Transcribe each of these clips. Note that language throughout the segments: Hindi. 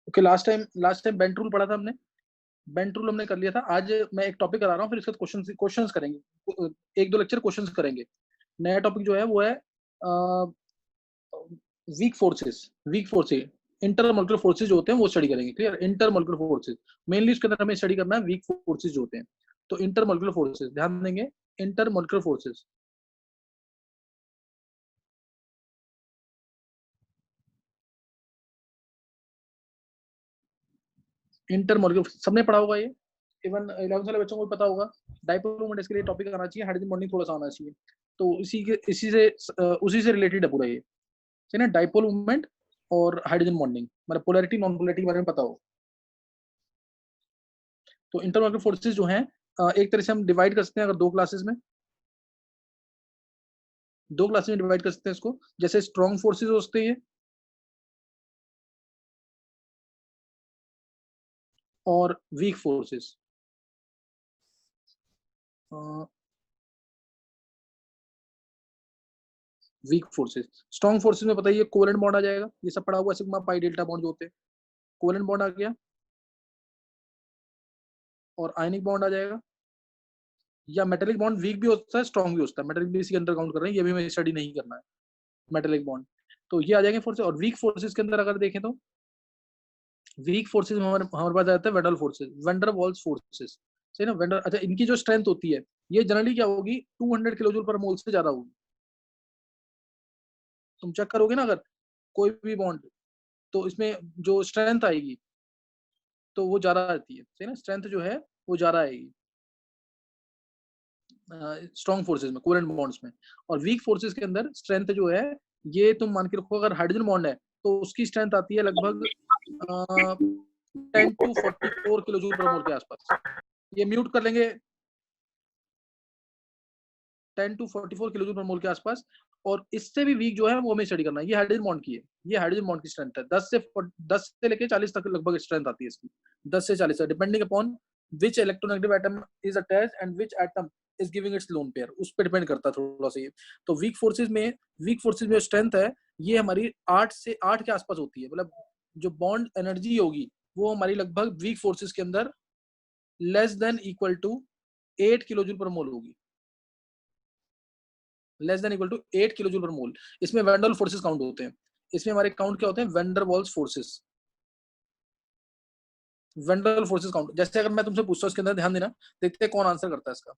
Okay, last time bent rule पढ़ा था हमने, बेंट रूल हमने कर लिया था। आज मैं एक टॉपिक करा रहा हूँ, फिर इसके बाद क्वेश्चंस करेंगे, एक दो लेक्चर क्वेश्चंस करेंगे। नया टॉपिक जो है वो है वीक फोर्सेस इंटरमोलिकुलर फोर्सेस जो होते हैं वो स्टडी करेंगे। क्लियर? इंटरमोलिकुलर फोर्सेस मेनली इसके अंदर हमें स्टडी करना है, वीक फोर्सेस जो होते हैं। तो इंटरमोलिकुलर फोर्सेस ध्यान देंगे, इंटरमोलिकुलर फोर्सेस। इंटरमोलिकुलर सबने पढ़ा होगा ये, इवन 11th वाले बच्चों को भी पता होगा। डाइपोल मोमेंट इसके लिए टॉपिक आना चाहिए, हाइड्रोजन बॉन्डिंग थोड़ा सा आना चाहिए। तो उसी से रिलेटेड है पूरा ये, है ना, डाइपोल मूवमेंट और हाइड्रोजन बॉन्डिंग, मतलब पोलैरिटी नॉन पोलैरिटी के बारे में पता हो। तो इंटरमोलिकुलर फोर्सेस जो हैं एक तरह से हम डिवाइड कर सकते हैं, अगर दो क्लासेस में डिवाइड कर सकते हैं इसको। जैसे स्ट्रॉन्ग फोर्सेस होते हैं और वीक फोर्सेस। स्ट्रॉन्ग फोर्सेस में पता ही है, कोवेलेंट बॉन्ड आ जाएगा, ये सब पढ़ा हुआ, सिग्मा पाई डेल्टा बॉन्ड जो होते हैं, कोवेलेंट बॉन्ड आ गया, और आयनिक बॉन्ड आ जाएगा। या मेटेलिक बॉन्ड वीक भी होता है, स्ट्रॉन्ग भी होता है, मेटेलिक भी इसी के अंदर काउंट कर रहे हैं, ये भी हमें स्टडी नहीं करना है मेटेलिक बॉन्ड। तो ये आ जाएंगे फोर्सेस। और वीक फोर्सेस के अंदर अगर देखें तो वीक फोर्सेस में हमारे पास आता है vendor forces, vendor walls forces, सही ना। वेंडर, अच्छा, इनकी जो स्ट्रेंथ होती है ये जनरली क्या होगी, 200 किलोजूल पर मोल से ज्यादा होगी। तुम चेक करोगे ना अगर कोई भी बॉन्ड, तो इसमें जो स्ट्रेंथ आएगी तो वो ज्यादा आती है, सही ना, स्ट्रेंथ जो है वो ज्यादा आएगी स्ट्रॉन्ग फोर्सेस में, कोवेलेंट बॉन्ड्स में। और वीक फोर्सेस के अंदर स्ट्रेंथ जो है, ये तुम मान के रखो, अगर हाइड्रोजन बॉन्ड है तो उसकी स्ट्रेंथ आती है लगभग 10 to 44 किलो जूल पर मोल के आसपास। ये म्यूट कर लेंगे, 10 to 44 किलो जूल पर मोल के आसपास। और इससे भी वीक जो है वो हमें स्टडी करना है, ये हाइड्रोजन बॉन्ड की है, ये हाइड्रोजन बॉन्ड की स्ट्रेंथ है। 10 से लेके 40 तक लगभग स्ट्रेंथ आती है इसकी, 10 से 40 तक, depending upon which electronegative atom is attached and which atom is giving it's lone pair, उस पर डिपेंड करता है थोड़ा सा ये। तो वीक फोर्सेज में स्ट्रेंथ है, ये हमारी 8 के आसपास होती है, मतलब जो बॉन्ड एनर्जी होगी वो हमारी लगभग वीक फोर्सेज के अंदर less than equal to 8 kilo joule per mole होगी, less than equal to 8 kilo joule per mole. इसमें वेंडर फोर्सेस काउंट होते हैं, इसमें हमारे काउंट क्या होते हैं, vendor walls forces, vendor forces count. जैसे अगर मैं तुमसे पूछता हूँ इसके अंदर, ध्यान देना, देखते हैं कौन आंसर करता है इसका।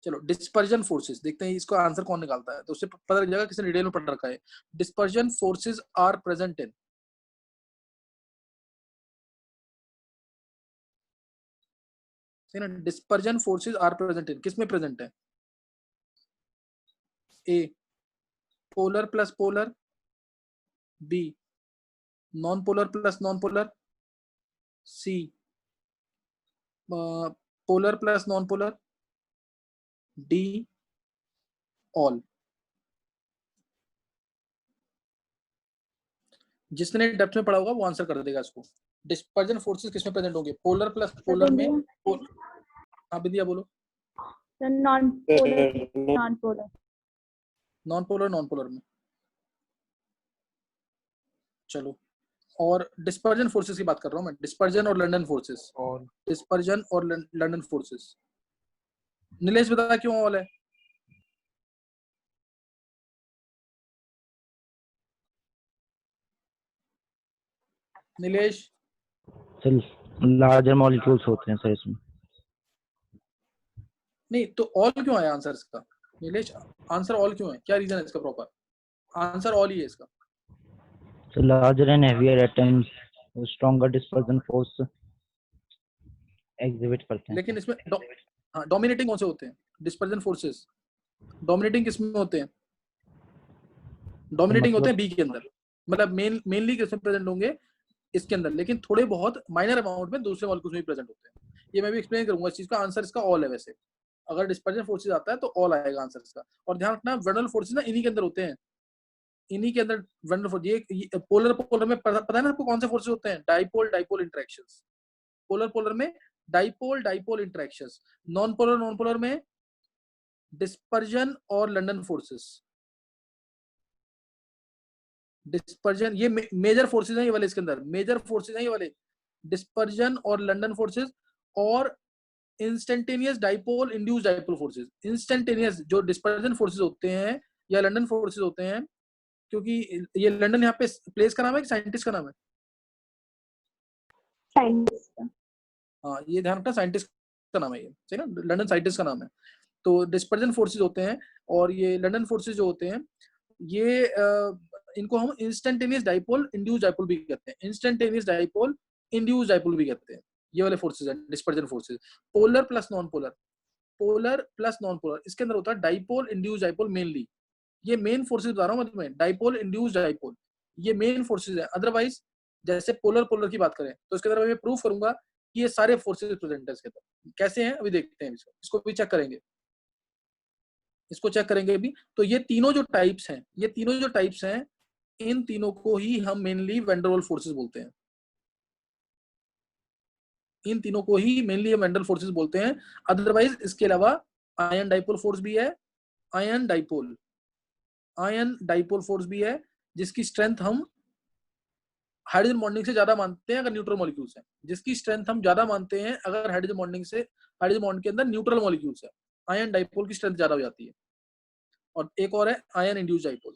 चलो, डिस्पर्जन फोर्सेस देखते हैं, इसको आंसर कौन निकालता है, तो उससे पता लग जाएगा, किसी ने डिटेल में पढ़ रखा है। Dispersion forces are present in, ना, dispersion forces are present in किसमें प्रेजेंट है, A polar plus polar, B non polar plus non polar, C polar plus non polar, D all. जिसने डेप्थ में पढ़ा होगा वो आंसर कर देगा इसको। डिस्पर्जन फोर्सेस किसमें प्रेजेंट होंगे, पोलर प्लस पोलर में। हाँ विद्या बोलो। नॉन पोलर नॉन पोलर में। चलो, और डिस्पर्जन फोर्सेस की बात कर रहा हूँ मैं, डिस्पर्जन और लंदन फोर्सेस, और डिस्पर्जन और लंदन फोर्सेस। नीलेश बता क्यों ऑल है, नीलेश? लार्जर मॉलिक्यूल्स होते हैं सर इसमें। नहीं तो ऑल क्यों आया आंसर इसका, नीलेश? आंसर ऑल क्यों है, क्या रीजन है इसका? प्रॉपर आंसर ऑल ही है इसका। So larger and heavier atoms stronger dispersion force exhibit करते हैं। लेकिन इसमें डोमिनेटिंग कौन से होते हैं डिस्पर्जन फोर्सेस, डोमिनेटिंग किसमें होते हैं, डोमिनेटिंग होते हैं बी के अंदर, मतलब मेनली किसमें प्रेजेंट होंगे, इसके अंदर, लेकिन थोड़े बहुत माइनर अमाउंट में दूसरे मॉलिक्यूल्स में भी प्रेजेंट होते हैं। ये मैं भी एक्सप्लेन करूंगा इस चीज का। आंसर इसका ऑल है वैसे, अगर डिस्पर्जन फोर्सेस आता है तो ऑल आएगा आंसर इसका। और ध्यान रखना, वेनरल फोर्सेस ना इन्हीं के अंदर होते हैं, इन्हीं के अंदर वेनरल फोर्स। ये पोलर में पता है ना आपको कौन से फोर्सेस होते हैं, डाइपोल डाइपोल इंटरेक्शंस। पोलर में dipole dipole interactions, non polar में डिस्पर्जन और लंदन फोर्सेस। डिस्पर्जन, ये मेजर फोर्सेज हैं ये वाले, इसके अंदर मेजर फोर्सेज हैं ये वाले, डिस्पर्जन और लंडन फोर्सेज और instantaneous dipole induce dipole forces. Instantaneous जो डिस्पर्जन फोर्सेज होते हैं या लंडन फोर्सेज होते हैं, क्योंकि ये लंडन यहाँ पे प्लेस का नाम है कि साइंटिस्ट का नाम है? साइंटिस्ट का। हाँ, ये ध्यान रखना, साइंटिस्ट का नाम है ये, सही ना, लंदन साइंटिस्ट का नाम है। तो डिस्पर्जन फोर्सेज होते हैं और ये लंदन फोर्सेज जो होते हैं ये इनको हम इंस्टेंटेनियस डाइपोल इंड्यूस डाइपोल भी कहते हैं, इंस्टेंटेनियस डाइपोल इंड्यूस डाइपोल भी कहते हैं। ये वाले फोर्सेज हैं dispersion forces. Polar plus non polar, polar plus non polar, इसके अंदर होता है डाइपोल इंड्यूस डाइपोल मेनली। ये मेन फोर्सेज बता रहा हूँ मैं तुम्हें, डाइपोल इंड्यूस डाइपोल, ये मेन फोर्सेज है। अदरवाइज जैसे पोलर पोलर की बात करें तो इसके अंदर मैं प्रूफ करूंगा कि ये सारे फोर्सेज प्रेजेंट है इसके अंदर। कैसे हैं अभी देखते हैं, इसको भी चेक करेंगे, इसको चेक करेंगे अभी। तो ये तीनों जो टाइप्स हैं, ये तीनों जो टाइप्स हैं, इन तीनों को ही हम मेनली वैन डर वाल फोर्सेज बोलते हैं। इन तीनों को ही मेनली हम वैन डर वाल फोर्सेज बोलते हैं। अदरवाइज इसके अलावा आयन डाइपोल फोर्स भी है, आयन डाइपोल फोर्स भी है, जिसकी स्ट्रेंथ हम हाइड्रोजन बॉन्डिंग से ज्यादा मानते हैं अगर न्यूट्रल मॉलिक्यूल्स हैं, जिसकी स्ट्रेंथ हम ज्यादा मानते हैं अगर हाइड्रोजन बॉन्डिंग से, हाइड्रोजन बॉन्ड के अंदर न्यूट्रल मॉलिक्यूल्स है, आयन डाइपोल की स्ट्रेंथ ज्यादा हो जाती है। और एक और है आयन इंड्यूस डाइपोल।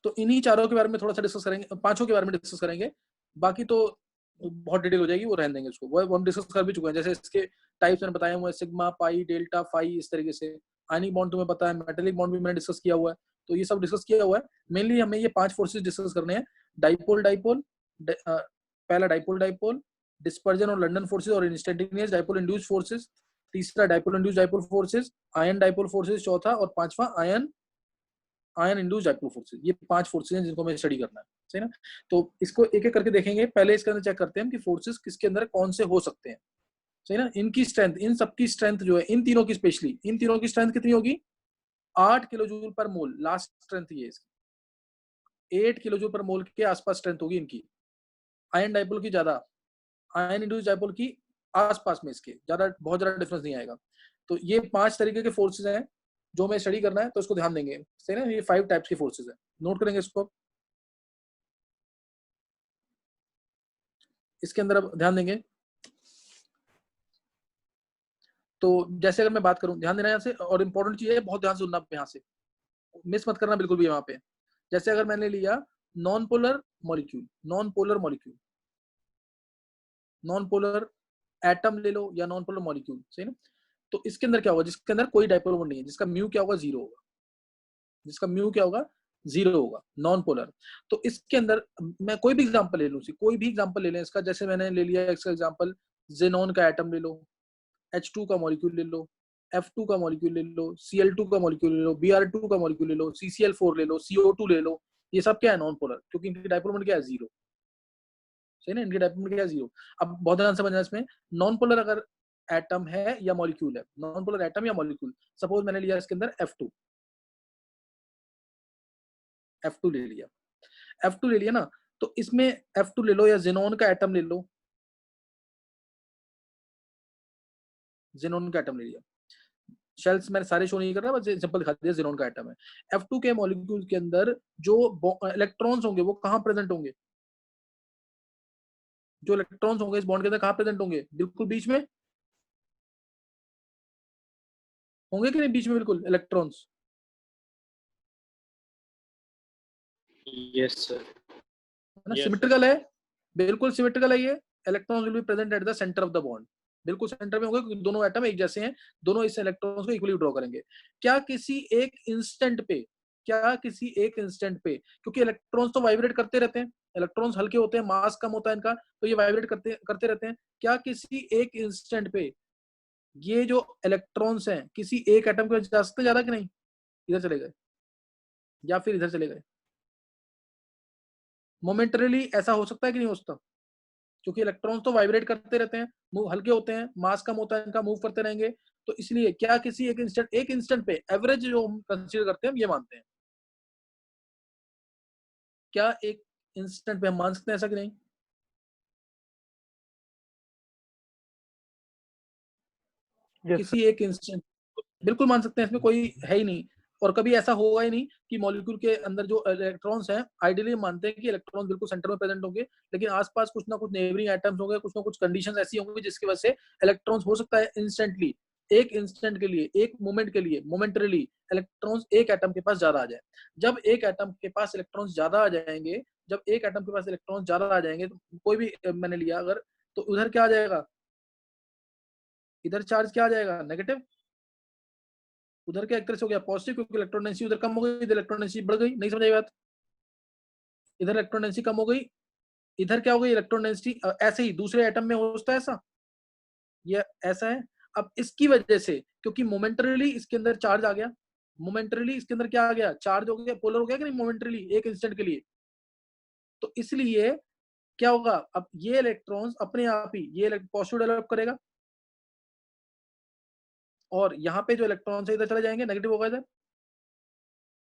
तो इन्हीं चारों के बारे में थोड़ा सा डिस्कस करेंगे, पांचों के बारे में डिस्कस करेंगे, बाकी तो बहुत डिटेल हो जाएगी, वो रहने देंगे उसको, वो हम डिस्कस कर भी चुके हैं। जैसे इसके टाइप्स मैंने बताया हुआ है, सिग्मा, पाई, डेल्टा, फाई, इस तरीके से। आयनिक बॉन्ड तुम्हें पता है, मेटेलिक बॉन्ड भी मैंने डिस्कस किया हुआ है, तो ये सब डिस्कस किया हुआ है। मेनली हमें ये 5 फोर्सेज डिस्कस करने हैं, डाइपोल डाइपोल, पहला डाइपोल डाइपोल, डिस्पर्जन और लंडन फोर्सेज और इंस्टेंटेनियस डाइपोल इंड्यूस फोर्सेज, तीसरा dipole induce dipole forces, ion dipole forces चौथा, और पांचवा आयन इंड्यूस डाइपोल फोर्सेज। ये 5 फोर्सेज हैं जिनको हमें स्टडी करना है, सही ना। तो इसको एक एक करके देखेंगे। पहले इसके अंदर चेक करते हैं कि फोर्सेज किसके अंदर कौन से हो सकते हैं, सही ना। इनकी स्ट्रेंथ, इन सबकी स्ट्रेंथ जो है, इन तीनों की स्पेशली, इन तीनों की स्ट्रेंथ कितनी होगी? 8 किलो जूल पर मोल, लास्ट स्ट्रेंथ ये इसकी 8 किलो जूल पर मोल के आसपास स्ट्रेंथ होगी इनकी। आयन डाइपोल की ज्यादा, आयन इंड्यूस डाइपोल की आसपास में इसके ज्यादा, बहुत ज्यादा डिफरेंस नहीं आएगा। तो ये 5 तरीके के फोर्सेज हैं जो हमें स्टडी करना है, तो इसको ध्यान देंगे, सही ना। ये 5 टाइप्स के फोर्सेज है, नोट करेंगे इसको। इसके अंदर अब ध्यान देंगे। तो जैसे अगर मैं बात करूं, ध्यान देना यहाँ से, और इंपॉर्टेंट चीज है, बहुत ध्यान से सुनना यहाँ से, मिस मत करना बिल्कुल भी यहाँ पे। जैसे अगर मैंने लिया non polar molecule, non polar molecule, non polar atom ले लो या नॉन पोलर मॉलिक्यूल, सही ना। तो इसके अंदर क्या होगा? जिसके अंदर कोई डाइपोल बॉन्ड नहीं है, जिसका म्यू क्या होगा? 0 होगा, जिसका म्यू क्या होगा? 0 होगा, नॉन पोलर। तो इसके अंदर मैं कोई भी एग्जांपल ले लूं, कोई भी एग्जांपल ले लें इसका। जैसे मैंने ले लिया इसका एग्जांपल, जेनॉन का एटम ले लो, H2 का मॉलिक्यूल ले लो, F2 का मॉलिक्यूल ले लो, Cl2 का मॉलिक्यूल ले लो, Br2 का मॉलिक्यूल ले लो, CCl4 ले लो, CO2 ले लो। ये सब क्या है? नॉन पोलर, क्योंकि इनकी डाइपोल मोमेंट क्या है? 0, सही ना। इनकी डाइपोल मोमेंट क्या है? 0। अब बहुत ध्यान समझना इसमें, नॉन पोलर अगर एटम है या मॉलिक्यूल है, नॉन पोलर एटम या मॉलिक्यूल, सपोज मैंने लिया इसके अंदर F2 ले लिया, F2 ले लिया ना, तो इसमें F2 ले लो या जेनॉन का एटम ले लो, जेनॉन का एटम ले लिया। शेल्स मैंने सारे शो नहीं कर रहा, बस एग्जांपल दिखा दिया, जेनॉन का एटम है। F2 के मॉलिक्यूल के अंदर जो इलेक्ट्रॉन्स होंगे वो कहां प्रेजेंट होंगे? जो इलेक्ट्रॉन्स होंगे इस बॉन्ड के अंदर कहां प्रेजेंट होंगे? बिल्कुल बीच में होंगे कि नहीं? बीच में बिल्कुल इलेक्ट्रॉन्स। यस सर, है ना, सिमेट्रिकल है, बिल्कुल सिमेट्रिकल है। ये electrons will be present at the centre of the bond, बिल्कुल सेंटर में होंगे, क्योंकि दोनों एटम एक जैसे हैं, दोनों इस इलेक्ट्रॉन्स को इक्वली ड्रॉ करेंगे। क्या किसी एक इंस्टेंट पे, क्योंकि इलेक्ट्रॉन्स तो वाइब्रेट करते रहते हैं, इलेक्ट्रॉन्स हल्के होते हैं, मास कम होता है इनका, तो ये वाइब्रेट करते रहते हैं। क्या किसी एक इंस्टेंट पे ये जो इलेक्ट्रॉन्स हैं किसी एक एटम के जा सकते ज्यादा कि नहीं? इधर चले गए या फिर इधर चले गए, मोमेंटरीली ऐसा हो सकता है कि नहीं हो सकता? क्योंकि इलेक्ट्रॉन्स तो वाइब्रेट करते रहते हैं, मूव हल्के होते हैं, मास कम होता है इनका, मूव करते रहेंगे। तो इसलिए क्या किसी एक इंस्टेंट पे, एवरेज जो हम कंसीडर करते हैं, हम ये मानते हैं, क्या एक इंस्टेंट पे हम मान सकते हैं ऐसा कि नहीं? Yes, किसी एक इंस्टेंट, बिल्कुल मान सकते हैं, इसमें कोई है ही नहीं। और कभी ऐसा होगा ही नहीं कि मॉलिक्यूल के अंदर जो इलेक्ट्रॉन्स हैं, आइडियली मानते हैं कि इलेक्ट्रॉन्स बिल्कुल सेंटर में प्रेजेंट होंगे, लेकिन आसपास कुछ ना कुछ नेबरिंग एटम्स होंगे, कुछ ना कुछ कंडीशंस ऐसी होंगी जिसकी वजह से इलेक्ट्रॉन्स हो सकता है इंस्टेंटली, एक इंस्टेंट के लिए, एक मोमेंट के लिए, मोमेंटरीली इलेक्ट्रॉन्स एक एटम के पास ज्यादा आ जाए। जब एक एटम के पास इलेक्ट्रॉन्स ज्यादा आ जाएंगे, जब एक एटम के पास इलेक्ट्रॉन्स ज्यादा आ जाएंगे, तो कोई भी मैंने लिया अगर, तो उधर क्या आ जाएगा, इधर चार्ज क्या आ जाएगा, नेगेटिव। उधर क्या एक तरह से हो गया पॉजिटिव, क्योंकि इलेक्ट्रॉन डेंसिटी उधर कम हो गई, इधर इलेक्ट्रॉन डेंसिटी बढ़ गई। नहीं समझ आई बात? इधर इलेक्ट्रॉन डेंसिटी कम हो गई, इधर क्या हो गई, इलेक्ट्रॉन डेंसिटी। ऐसे ही दूसरे एटम में होता है ऐसा, ये ऐसा है। अब इसकी वजह से, क्योंकि मोमेंटरीली इसके अंदर चार्ज आ गया, मोमेंटरीली इसके अंदर क्या आ गया, चार्ज हो गया, पोलर हो गया कि नहीं, मोमेंटरीली एक इंस्टेंट के लिए। तो इसलिए क्या होगा, अब ये इलेक्ट्रॉन्स अपने आप ही ये पॉजिटिव डेवलप करेगा, और यहाँ पे जो इलेक्ट्रॉन्स है इधर चले जाएंगे, नेगेटिव होगा इधर।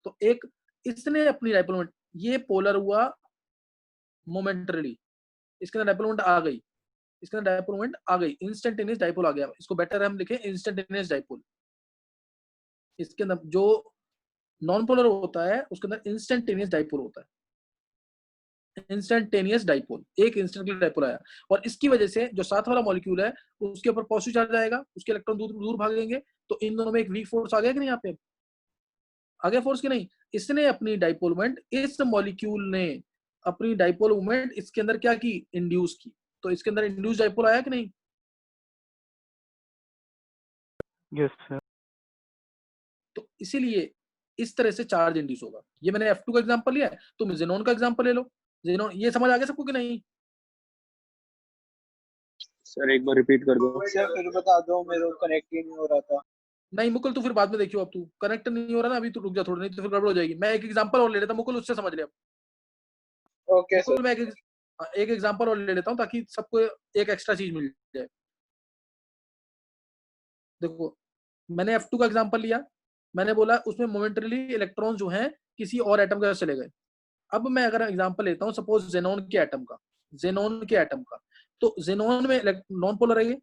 तो एक इसने अपनी डाइपोल मोमेंट, ये पोलर हुआ मोमेंटरीली, इसके अंदर डाइपोल मोमेंट आ गई, इसके अंदर डाइपोल मोमेंट आ गई, इंस्टेंटेनियस डाइपोल आ गया। इसको बेटर हम लिखें इंस्टेंटेनियस डाइपोल। इसके अंदर जो नॉन पोलर होता है उसके अंदर इंस्टेंटेनियस डाइपोल होता है, इंस्टेंटेनियस डाइपोल, एक इंस्टेंट के लिए डाइपोल आया। और इसकी वजह से जो साथ वाला मॉलिक्यूल है उसके ऊपर पॉजिटिव चार्ज आएगा, उसके इलेक्ट्रॉन दूर दूर भागेंगे, तो इन दोनों में एक वीक फोर्स आ गया कि नहीं, यहाँ पे आ गया फोर्स की नहीं। इसने अपनी डाइपोल मोमेंट, इस मॉलिक्यूल ने अपनी डाइपोल मोमेंट इसके अंदर क्या की, इंड्यूस की। तो इसके अंदर इंड्यूस डाइपोल आया कि नहीं? Yes sir. तो इसीलिए इस तरह से चार्ज इंड्यूस होगा। ये मैंने F2 का एग्जांपल लिया है, तुम जेनॉन का एग्जांपल ले लो। जेनॉन, ये समझ आ गया सबको कि नहीं? सर एक बार रिपीट कर दो सर, फिर बता दो, मेरे को कनेक्ट ही नहीं हो रहा था। नहीं मुकुल, तू फिर बाद में देखियो, अब तू कनेक्ट नहीं हो रहा ना अभी, तो रुक जा थोड़ा, नहीं तो फिर गड़बड़ हो जाएगी। मैं एक एग्जांपल और ले लेता हूं मुकुल, उससे समझ ले। अब ओके सर। मुकुल मैं एक एग्जांपल और ले लेता हूं ताकि सबको एक एक्स्ट्रा चीज मिल जाए। देखो, मैंने F2 का एग्जांपल लिया, मैंने बोला उसमें मोमेंटरीली इलेक्ट्रॉन जो हैं किसी और एटम के पास चले गए। अब मैं अगर एग्जांपल लेता हूं सपोज जेनॉन के एटम का, जेनॉन के एटम का, तो जेनॉन में नॉन पोलर है ये,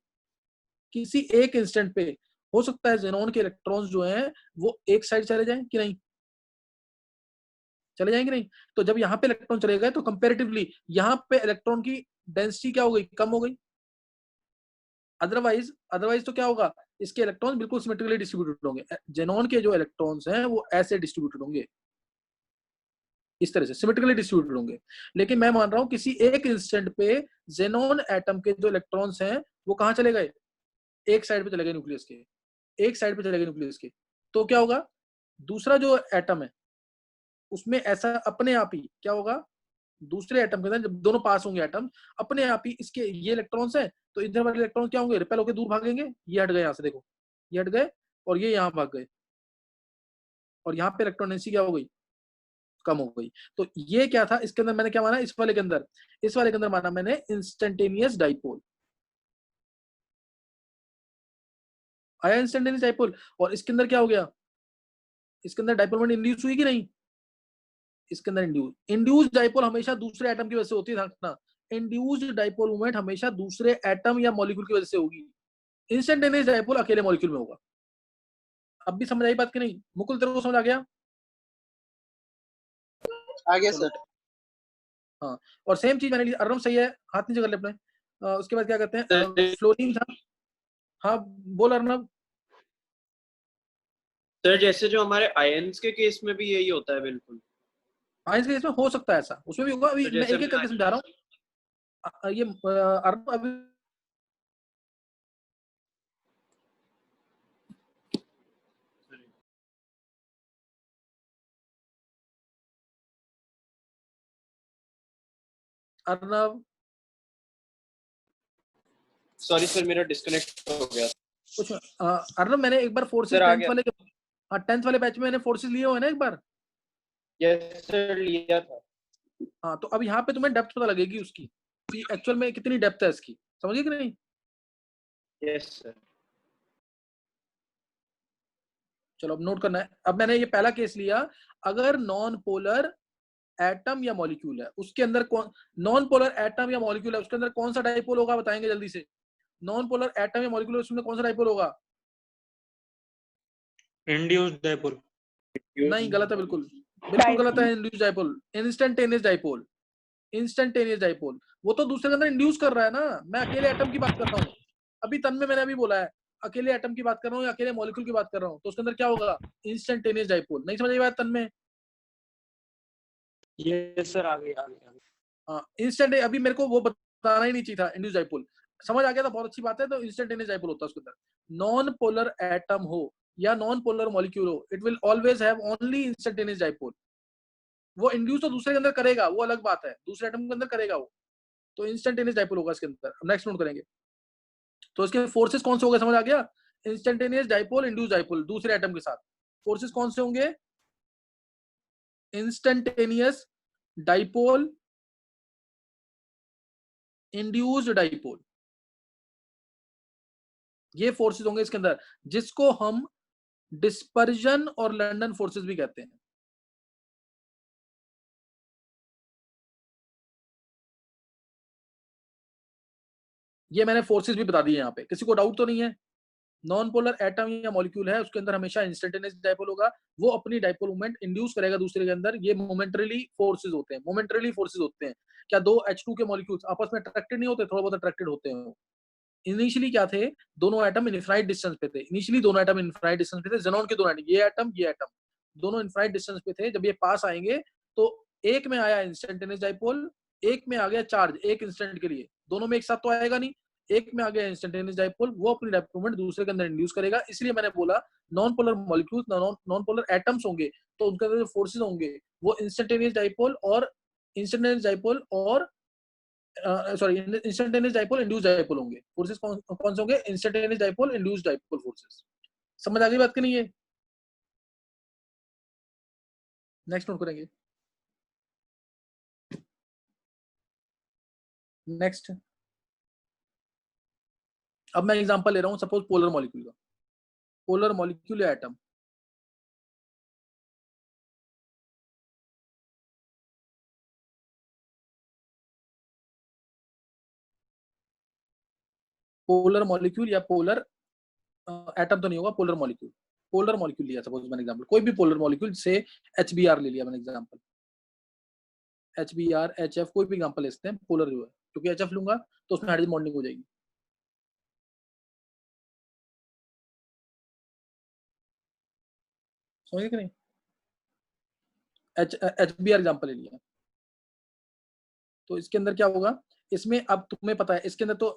किसी एक इंस्टेंट पे हो सकता है जेनॉन के इलेक्ट्रॉन्स जो हैं वो एक साइड चले जाएं कि नहीं, चले जाएंगे नहीं। तो जब यहाँ पे इलेक्ट्रॉन चले गए तो कंपैरेटिवली यहाँ पे इलेक्ट्रॉन की डेंसिटी क्या हो गई, कम हो गई। अदरवाइज तो क्या होगा, इसके इलेक्ट्रॉन बिल्कुल सिमेट्रिकली डिस्ट्रीब्यूटेड होंगे। जेनॉन के जो इलेक्ट्रॉन्स हैं वो ऐसे डिस्ट्रीब्यूटेड होंगे, इस तरह से सिमेट्रिकली डिस्ट्रीब्यूटेड होंगे। लेकिन मैं मान रहा हूं किसी एक इंस्टेंट पे जेनॉन एटम के जो इलेक्ट्रॉन्स हैं वो कहाँ चले गए, एक साइड पे चले गए न्यूक्लियस के, एक साइड पे चले गए न्यूक्लियस के। तो क्या होगा, दूसरा जो एटम है उसमें ऐसा अपने आप ही क्या होगा, दूसरे एटम के अंदर जब दोनों पास होंगे एटम, अपने आप ही इसके ये इलेक्ट्रॉन्स हैं तो इधर वाले इलेक्ट्रॉन क्या होंगे, रिपेल होकर दूर भागेंगे। ये हट गए यहाँ से, देखो ये हट गए और ये यहाँ भाग गए, और यहाँ पे इलेक्ट्रॉन डेंसिटी क्या हो गई, कम हो गई। तो ये क्या था, इसके अंदर मैंने क्या माना, इस वाले के अंदर, इस वाले के अंदर माना मैंने इंस्टेंटेनियस डाइपोल। आया इंस्टेंटेनियस डाइपोल। और इसके अंदर क्या हो गया, इसके अंदर डाइपोल मोमेंट इंड्यूस हुई कि नहीं, इसके अंदर इंड्यूस डाइपोल हमेशा दूसरे एटम की वजह से होती है, ध्यान। इंड्यूस्ड डाइपोल मोमेंट हमेशा दूसरे एटम या मॉलिक्यूल की वजह से होगी, इंस्टेंटेनियस डाइपोल अकेले मॉलिक्यूल में होगा। अब भी समझ आई बात कि नहीं मुकुल, तेरे को समझ आ गया? आगे सर। हाँ, और सेम चीज मैंने ली, अर्नब सही है, हाथ नीचे कर ले अपने। उसके बाद क्या करते हैं, फ्लोरीन था। हाँ बोल अर्नब। सर जैसे जो हमारे आयंस के केस में भी यही होता है बिल्कुल। आयंस के केस में हो सकता है ऐसा, उसमें भी होगा। अभी तो मैं जैसे एक एक करके समझा रहा हूँ। ये अर्नब अभी अर्नब, सॉरी सर मेरा डिस्कनेक्ट हो गया। कुछ अर्नब, मैंने एक बार फोर्सेस सर, आ 10th गया। वाले, हाँ 10th वाले बैच में मैंने फोर्सेस लिए हुए ना एक बार। यस सर लिया था। हाँ, तो अब यहाँ पे तुम्हें डेप्थ पता लगेगी उसकी कि एक्चुअल में कितनी डेप्थ है इसकी, समझिए कि नहीं। Yes sir. चलो अब नोट करना है। अब मैंने ये पहला केस लिया, अगर नॉन पोलर एटम या मॉलिक्यूल है उसके अंदर कौन, नॉन पोलर एटम या मॉलिक्यूल है उसके अंदर कौन सा डाइपोल होगा, बताएंगे जल्दी से। नॉन पोलर एटम या मॉलिक्यूल उसमें कौन सा डाइपोल होगा, इंड्यूस्ड डाइपोल। नहीं, गलत है, बिल्कुल बिल्कुल गलत है। Induce dipole, instantaneous dipole, instantaneous dipole, वो तो दूसरे के अंदर इंड्यूस कर रहा है ना। मैं अकेले एटम की बात कर रहा हूँ। अभी तन में मैंने अभी बोला है अकेले एटम की बात कर रहा हूँ या अकेले मॉलिक्यूल की बात कर रहा हूँ, तो उसके अंदर क्या होगा? Instantaneous dipole. नहीं समझ आई बात तन में? यस सर, आ गई। हाँ, इंस्टेंट, अभी मेरे को वो बताना ही नहीं चाहिए था। इंड्यूस डाइपोल समझ आ गया था, बहुत अच्छी बात है। तो इंस्टेंटेनियस डाइपोल होता है उसके अंदर। नॉन पोलर एटम हो या नॉन पोलर मॉलिक्यूल हो, it will always have only instantaneous dipole. वो इंड्यूस तो दूसरे के अंदर करेगा, वो अलग बात है, दूसरे एटम के अंदर करेगा वो, तो इंस्टेंटेनियस डाइपोल होगा इसके अंदर। नेक्स्ट नोट करेंगे तो इसके फोर्सेस कौन से हो गए, समझ आ गया? इंस्टेंटेनियस डाइपोल, इंड्यूस डाइपोल, दूसरे एटम के साथ फोर्सेस कौन से होंगे? इंस्टेंटेनियस डाइपोल, इंड्यूस्ड डाइपोल, ये फोर्सेस होंगे इसके अंदर, जिसको हम डिस्पर्जन और लंदन फोर्सेस भी कहते हैं। ये मैंने फोर्सेस भी बता दिए यहाँ पे, किसी को डाउट तो नहीं है? नॉन पोलर एटम या मॉलिक्यूल है, उसके अंदर हमेशा इंस्टेंटेनियस डाइपोल होगा। वो अपनी डाइपोल मूवमेंट इंड्यूस करेगा दूसरे के अंदर। ये मोमेंटरीली फोर्सेस होते हैं, मोमेंटरीली फोर्सेस होते हैं। क्या दो H2 के मॉलिक्यूल्स आपस में अट्रैक्टेड नहीं होते? थोड़ा बहुत अट्रैक्टेड होते हैं। इनिशियली क्या थे? दोनों एटम इनफाइनाइट डिस्टेंस पे थे। इनिशियली दोनों एटम इनफाइनाइट डिस्टेंस पे थे। ज़ेनॉन के दोनों एटम, ये एटम दोनों इनफाइनाइट डिस्टेंस पे थे। जब ये पास आएंगे तो एक में आया इंस्टेंटेनियस डाइपोल, एक में आ गया चार्ज, एक इंस्टेंट के लिए। दोनों में एक साथ तो आएगा नहीं, एक में आ गया इंस्टेंटेनियस डाइपोल, वो अपनी डाइपोल मोमेंट दूसरे के अंदर इंड्यूस करेगा। इसलिए मैंने बोला non polar molecules, non polar atoms होंगे तो उनके अंदर जो फोर्सेस होंगे वो इंस्टेंटेनियस डाइपोल और इंस्टेंटेनियस डाइपोल, इंड्यूस्ड डाइपोल होंगे। फोर्सेस कौन से होंगे? Instantaneous dipole, induced dipole forces. समझ आ गई बात कि नहीं? है नेक्स्ट नोट करेंगे। नेक्स्ट, अब मैं एग्जांपल ले रहा हूं, सपोज पोलर मॉलिक्यूल का, पोलर मॉलिक्यूल या एटम। पोलर मॉलिक्यूल या पोलर एटम तो नहीं होगा, पोलर मॉलिक्यूल। पोलर मॉलिक्यूल लिया सपोज मैंने एग्जांपल, कोई भी पोलर मॉलिक्यूल से HBr ले लिया मैंने एग्जांपल, HBr, HF, कोई भी एग्जांपल ले सकते हैं पोलर जो है, क्योंकि HF लूंगा तो उसमें हाइड्रोजन बॉन्डिंग हो जाएगी। समझ कि नहीं? HBr एग्जांपल ले लिया तो इसके अंदर क्या होगा? इसमें अब तुम्हें पता है इसके अंदर तो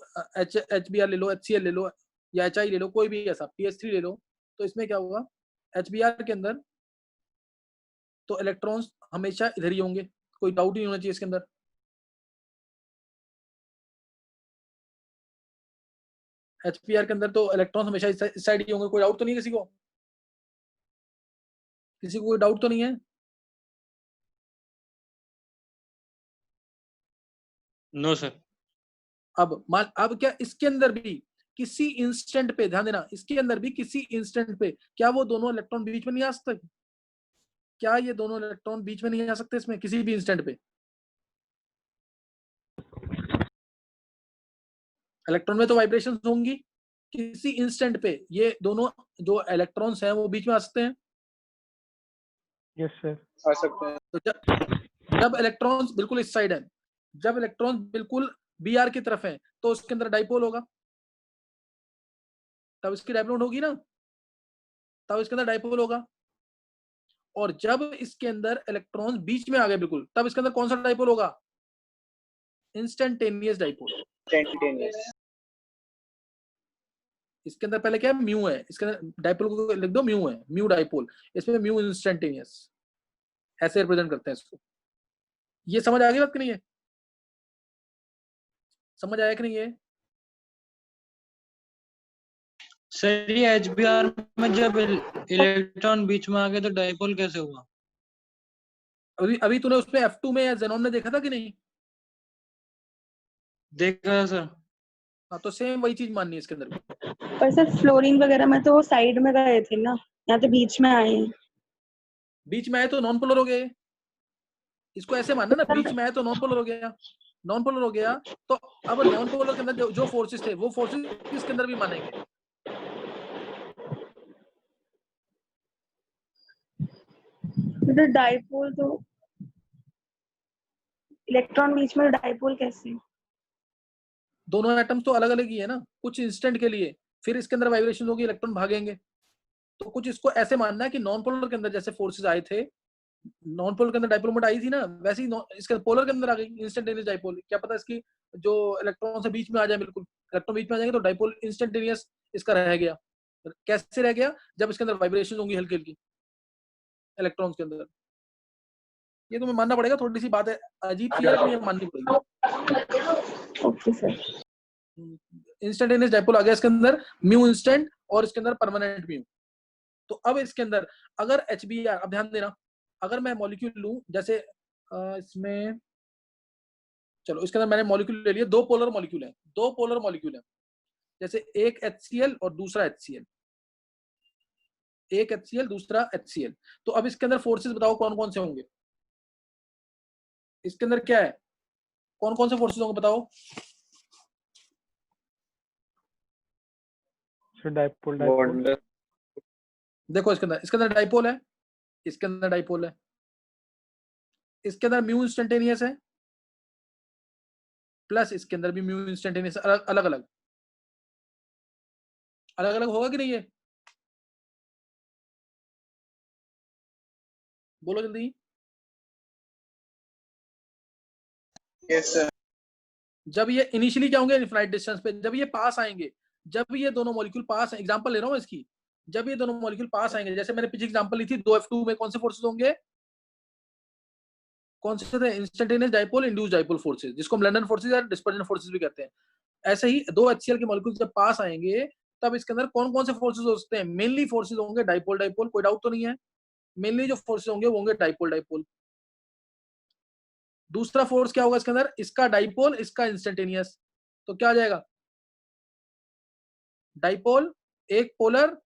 HBr ले लो, HCl ले लो या HI ले लो, कोई भी ऐसा PH3 ले लो, तो इसमें क्या होगा? HBr के अंदर तो इलेक्ट्रॉन्स हमेशा इधर ही होंगे, कोई डाउट नहीं होना चाहिए इसके अंदर। HBr के अंदर तो इलेक्ट्रॉन हमेशा इस साइड ही होंगे, कोई डाउट तो नहीं है किसी को? किसी को कोई डाउट तो नहीं है? No sir. अब क्या इसके अंदर भी किसी इंस्टेंट पे, ध्यान देना, इसके अंदर भी किसी इंस्टेंट पे क्या वो दोनों इलेक्ट्रॉन बीच में नहीं आ सकते? क्या ये दोनों इलेक्ट्रॉन बीच में नहीं आ सकते इसमें किसी भी इंस्टेंट पे? इलेक्ट्रॉन में तो वाइब्रेशंस होंगी, किसी इंस्टेंट पे ये दोनों जो इलेक्ट्रॉन्स हैं वो बीच में आ सकते हैं। यस सर, आ सकते हैं। तो जब इलेक्ट्रॉन्स बिल्कुल इस साइड है, जब इलेक्ट्रॉन बिल्कुल Br की तरफ है, तो उसके अंदर डाइपोल होगा, तब इसकी डाइपोल होगी ना, तब इसके अंदर डाइपोल होगा। और जब इसके अंदर इलेक्ट्रॉन्स बीच में आ गए बिल्कुल, तब इसके अंदर कौन सा डाइपोल होगा? Instantaneous dipole. इंस्टेंटेनियस। इसके अंदर पहले क्या है? म्यू है, इसके अंदर डाइपोल को लिख दो म्यू है, म्यू डाइपोल, इसमें म्यू इंस्टेंटेनियस, ऐसे रिप्रेजेंट करते हैं इसको। ये समझ आ गई बात कि नहीं है? समझ आया कि नहीं है? सर ये HBr में जब इलेक्ट्रॉन बीच में आ गए तो डाइपोल कैसे हुआ? अभी तूने उसमें F2 में या ज़ेनॉन में देखा था कि नहीं? देखा सर। हाँ, तो सेम वही चीज माननी है इसके अंदर भी। पर सर फ्लोरीन वगैरह में तो वो साइड में गए थे ना, यहाँ तो बीच में आए हैं। बीच में आए तो नॉन पोलर हो गए, इसको ऐसे मानना ना, बीच में आए तो नॉन पोलर हो गया, नॉन पोलर हो गया। तो अब नॉन पोलर के अंदर जो फोर्सेस थे वो फोर्सेस इसके अंदर भी मानेंगे। इधर डाइपोल तो इलेक्ट्रॉन बीच में डाइपोल कैसे? दोनों एटम्स तो अलग अलग ही है ना, कुछ इंस्टेंट के लिए, फिर इसके अंदर वाइब्रेशन होगी, इलेक्ट्रॉन भागेंगे। तो कुछ इसको ऐसे मानना है कि नॉन पोलर के अंदर जैसे फोर्सेस आए थे, नॉन पोलर के अंदर डाइपोल मोमेंट आई थी ना, वैसे ही इसके पोलर के अंदर आ गई इंस्टेंटेनियस डाइपोल। क्या पता इसकी जो इलेक्ट्रॉन से बीच में आ जाए, बिल्कुल इलेक्ट्रॉन बीच में आ जाएंगे तो डाइपोल इंस्टेंटेनियस इसका रह गया। कैसे रह गया? जब इसके अंदर वाइब्रेशन होंगी हल्की हल्की इलेक्ट्रॉन्स के अंदर। ये तुम्हें मानना पड़ेगा, थोड़ी सी बात है अजीब सी है लेकिन ये माननी पड़ेगी। Okay sir. इंस्टेंटेनियस डाइपोल आ गया इसके अंदर, म्यू इंस्टेंट और इसके अंदर परमानेंट म्यू। तो अब इसके अंदर अगर HBr, अब ध्यान देना, अगर मैं मॉलिक्यूल लूं जैसे इसमें, चलो इसके अंदर मैंने मॉलिक्यूल ले लिया, दो पोलर मॉलिक्यूल है, दो पोलर मॉलिक्यूल है, जैसे एक HCl और दूसरा HCl, एक HCl दूसरा HCl। तो अब इसके अंदर फोर्सेस बताओ कौन कौन से होंगे? इसके अंदर क्या है, कौन कौन से फोर्सेस होंगे बताओ? डाइपोल देखो इसके अंदर डाइपोल है, इसके अंदर डाइपोल है, इसके अंदर म्यू इंस्टेंटेनियस है, प्लस इसके अंदर भी म्यू इंस्टेंटेनियस, अलग अलग अलग अलग होगा कि नहीं? ये बोलो जल्दी। Yes sir. जब ये इनिशियली क्या होंगे, इनफाइनाइट डिस्टेंस पे, जब ये पास आएंगे, जब ये दोनों मॉलिक्यूल पास, एग्जांपल ले रहा हूं इसकी, जब ये दोनों मॉलिक्यूल पास आएंगे, जैसे मैंने पीछे एग्जांपल ली थी 2F2 में कौन से फोर्सेस होंगे, कौन से थे? Instantaneous dipole, induced dipole forces, जिसको हम लंडन फोर्सेस या डिस्पर्जन फोर्सेस भी कहते हैं। ऐसे ही दो HCl के मॉलिक्यूल जब पास आएंगे, तब इसके अंदर कौन कौन से फोर्सेस हो सकते हैं? मेनली फोर्सेस होंगे डाइपोल डाइपोल, कोई डाउट तो नहीं है? मेनली जो फोर्सेस होंगे वो होंगे डाइपोल डाइपोल। दूसरा फोर्स क्या होगा इसके अंदर? इसका डाइपोल, इसका इंस्टेंटेनियस। तो क्या आ जाएगा? डाइपोल एक पोलर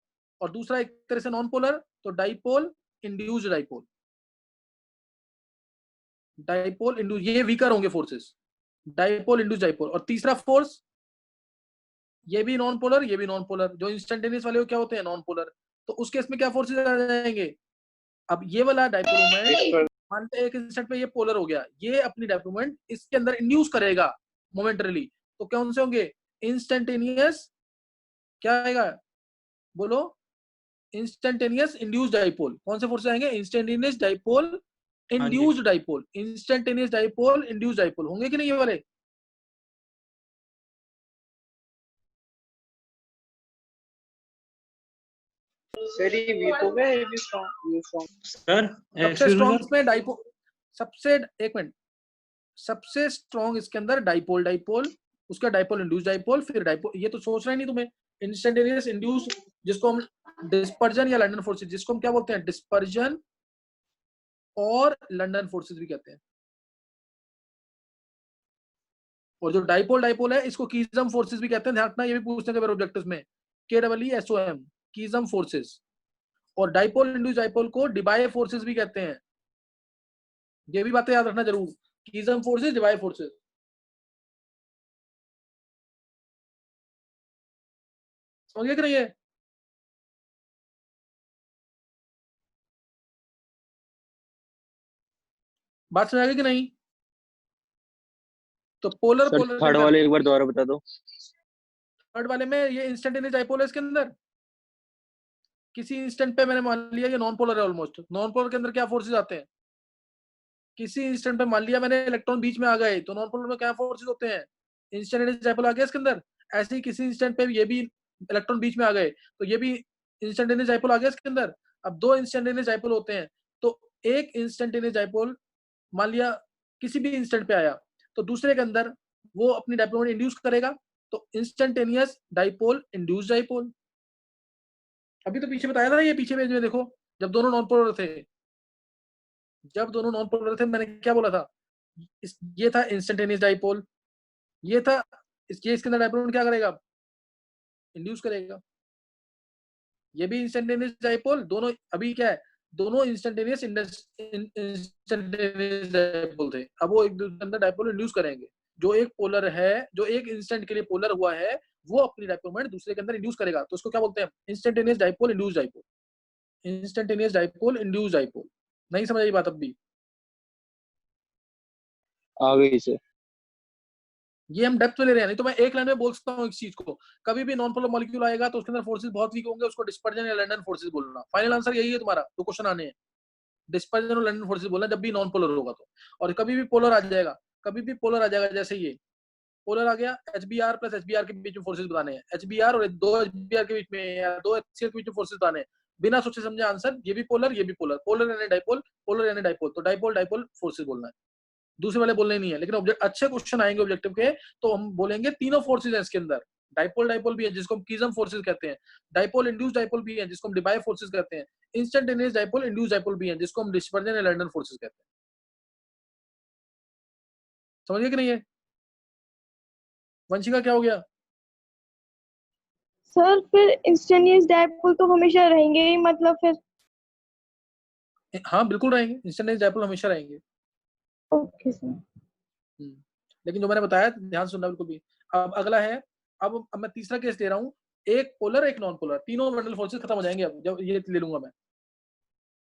और दूसरा एक तरह से नॉन पोलर, तो dipole induced dipole, dipole induce, ये वीकर होंगे फोर्सेस, डाइपोल इंड्यूस्ड डाइपोल। और तीसरा फोर्स, ये भी नॉन पोलर, ये भी नॉन पोलर, जो इंस्टेंटेनियस वाले क्या होते हैं? Non polar. तो उस केस में क्या फोर्सेस आ जाएंगे? अब ये वाला डाइपोल मोमेंट, मानते हैं एक इंस्टेंट पे ये पोलर हो गया, ये अपनी डाइपोल मोमेंट इसके अंदर इंड्यूस करेगा मोमेंटरली, तो कौन से होंगे? इंस्टेंटेनियस, क्या आएगा बोलो? Instantaneous induced dipole. कौन से फोर्स आएंगे? Instantaneous dipole, induced dipole, instantaneous dipole, induced dipole, होंगे कि नहीं ये वाले? सर ये वीक हो गया, ये भी स्ट्रांग, ये स्ट्रांग। सर सबसे स्ट्रॉन्ग में डाइपोल, सबसे, एक मिनट, सबसे स्ट्रॉन्ग इसके अंदर डाइपोल डाइपोल, उसका डाइपोल इंड्यूस्ड डाइपोल, फिर डाइपोल, ये तो सोच रहा ही नहीं तुम्हें। इंस्टेंटेनियस इंड्यूस, जिसको हम डिस्पर्जन या लंडन फोर्सेस, जिसको हम क्या बोलते हैं? डिस्पर्जन और लंडन फोर्सेस भी कहते हैं। और जो डाइपोल डाइपोल है, इसको कीजम फोर्सेस भी कहते हैं। ध्यान रखना, ये भी पूछते हैं ऑब्जेक्टिव्स में, KEESOM, कीजम फोर्सेस। और डाइपोल इंड्यूस्ड डाइपोल को डिबाई फोर्सेस भी कहते हैं। ये भी बातें याद रखना जरूर, कीजम फोर्सेस, डिबाई फोर्सेस। समझ कि नहीं है? बात समझ आ गई कि नहीं? तो पोलर सर पोलर थर्ड वाले एक बार दोबारा बता दो। थर्ड वाले में ये इंस्टेंटेनियस डाइपोल है, इसके अंदर किसी इंस्टेंट पे मैंने मान लिया ये नॉन पोलर है ऑलमोस्ट। नॉन पोलर के अंदर क्या फोर्सेस आते हैं? किसी इंस्टेंट पे मान लिया मैंने इलेक्ट्रॉन बीच में आ गए, तो नॉन पोलर में क्या फोर्सेस होते हैं? इंस्टेंटेनियस डाइपोल आ गया इसके अंदर। ऐसे ही किसी इंस्टेंट पे ये भी इलेक्ट्रॉन बीच में आ गए, तो ये भी इंस्टेंटेनियस डाइपोल आ गया इसके अंदर। अब दो इंस्टेंटेनियस डाइपोल होते हैं, तो एक इंस्टेंटेनियस डाइपोल मान लिया किसी भी इंस्टेंट पे आया, तो दूसरे के अंदर वो अपनी डाइपोल इंड्यूस करेगा, तो इंस्टेंटेनियस डाइपोल इंड्यूस्ड डाइपोल। अभी तो पीछे बताया था, ये पीछे पेज में देखो, जब दोनों नॉन पोलर थे, जब दोनों नॉन पोलर थे मैंने क्या बोला था? ये था इंस्टेंटेनियस डाइपोल, ये था ये, इसके अंदर डाइपोल क्या करेगा? इंड्यूस करेगा। ये भी इंस्टेंटेनियस डाइपोल, दोनों अभी क्या है? दोनों इंस्टेंटेनियस डाइपोल थे, अब वो एक दूसरे के अंदर डाइपोल इंड्यूस करेंगे। जो एक पोलर है, जो एक इंस्टेंट के लिए पोलर हुआ है, वो अपनी डाइपोल मोमेंट दूसरे के अंदर इंड्यूस करेगा, तो उसको क्या बोलते हैं? Instantaneous dipole induced dipole, instantaneous dipole induced dipole. नहीं समझ आई बात अब भी? आ गई सर। ये हम डेप्थ में ले रहे हैं, नहीं तो मैं एक लाइन में बोल सकता हूँ इस चीज को। कभी भी नॉन पोलर मॉलिक्यूल आएगा तो उसके अंदर फोर्सेस बहुत वीक होंगे, उसको डिस्पर्जन या लंडन फोर्सेस बोलना। फाइनल आंसर यही है तुम्हारा, तो क्वेश्चन आने हैं, डिस्पर्जन और लंडन फोर्सेस बोलना जब भी नॉन पोलर होगा तो। और कभी भी पोलर आ जाएगा, कभी भी पोलर आ जाएगा, जैसे ये पोलर आ गया, HBr प्लस HBr के बीच में फोर्सेस बताने हैं, HBr और दो HBr के बीच में या दो HCl के बीच में फोर्सेस बताने हैं, बिना सोचे समझे आंसर, ये भी पोलर ये भी पोलर, पोलर यानी डाइपोल, पोलर यानी डाइपोल, तो डाइपोल डाइपोल फोर्सेस बोलना है, दूसरे वाले बोलने नहीं है। लेकिन अच्छे क्वेश्चन आएंगे ऑब्जेक्टिव के तो हम बोलेंगे तीनों फोर्सेस हैं इसके अंदर, डाइपोल डाइपोल भी है जिसको हम कीजम फोर्सेस कहते हैं, डाइपोल इंड्यूस डाइपोल भी है जिसको हम डिबाई फोर्सेस कहते हैं, इंस्टेंटेनियस डाइपोल इंड्यूस डाइपोल भी है जिसको हम डिस्पर्जन या लंडन फोर्सेस कहते हैं। समझिए कि नहीं है? वंशिका क्या हो गया? सर फिर इंस्टेंटेनियस डायपोल तो हमेशा रहेंगे ही, मतलब फिर? हाँ बिल्कुल रहेंगे, इंस्टेंटेनियस डाइपोल हमेशा रहेंगे। Okay sir. लेकिन जो मैंने बताया ध्यान से सुनना बिल्कुल भी। अब अगला है, अब मैं तीसरा केस ले रहा हूँ, एक पोलर एक नॉन पोलर, तीनों वेंडल फोर्सेस खत्म हो जाएंगे अब जब ये ले लूंगा मैं।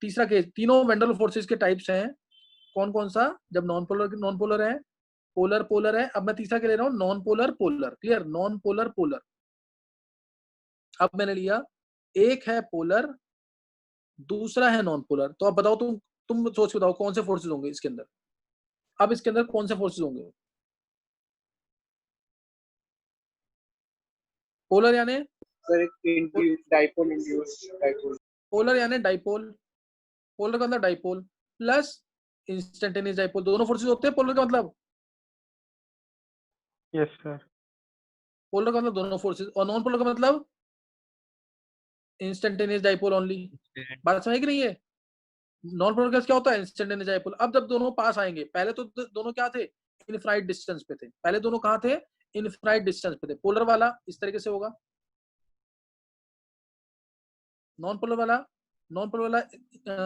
तीसरा केस, तीनों वेंडल फोर्सेस के टाइप्स हैं कौन कौन सा, जब नॉन पोलर है, पोलर पोलर है। अब मैं तीसरा के ले रहा हूँ non polar polar, clear, non polar polar. अब मैंने लिया, एक है पोलर, दूसरा है नॉन पोलर, तो अब बताओ तुम सोच के बताओ कौन से फोर्सेस होंगे इसके अंदर। अब इसके अंदर कौन से फोर्सेस होंगे? पोलर यानी सर एक डाइपोल इंड्यूस डाइपोल। पोलर यानी डाइपोल, पोलर का मतलब डाइपोल प्लस इंस्टेंटेनियस डाइपोल, दोनों फोर्सेस होते हैं पोलर का मतलब। Yes sir. पोलर का मतलब दोनों फोर्सेस, और नॉन पोलर का मतलब इंस्टेंटेनियस डाइपोल ओनली। बात समझ कि नहीं है? नॉन पोलर का क्या होता है? Instantaneous dipole. अब जब दोनों पास आएंगे, पहले तो दोनों क्या थे? इनफाइनाइट डिस्टेंस पे थे, पहले दोनों कहाँ थे? इनफाइनाइट डिस्टेंस पे थे। पोलर वाला इस तरीके से होगा, नॉन पोलर वाला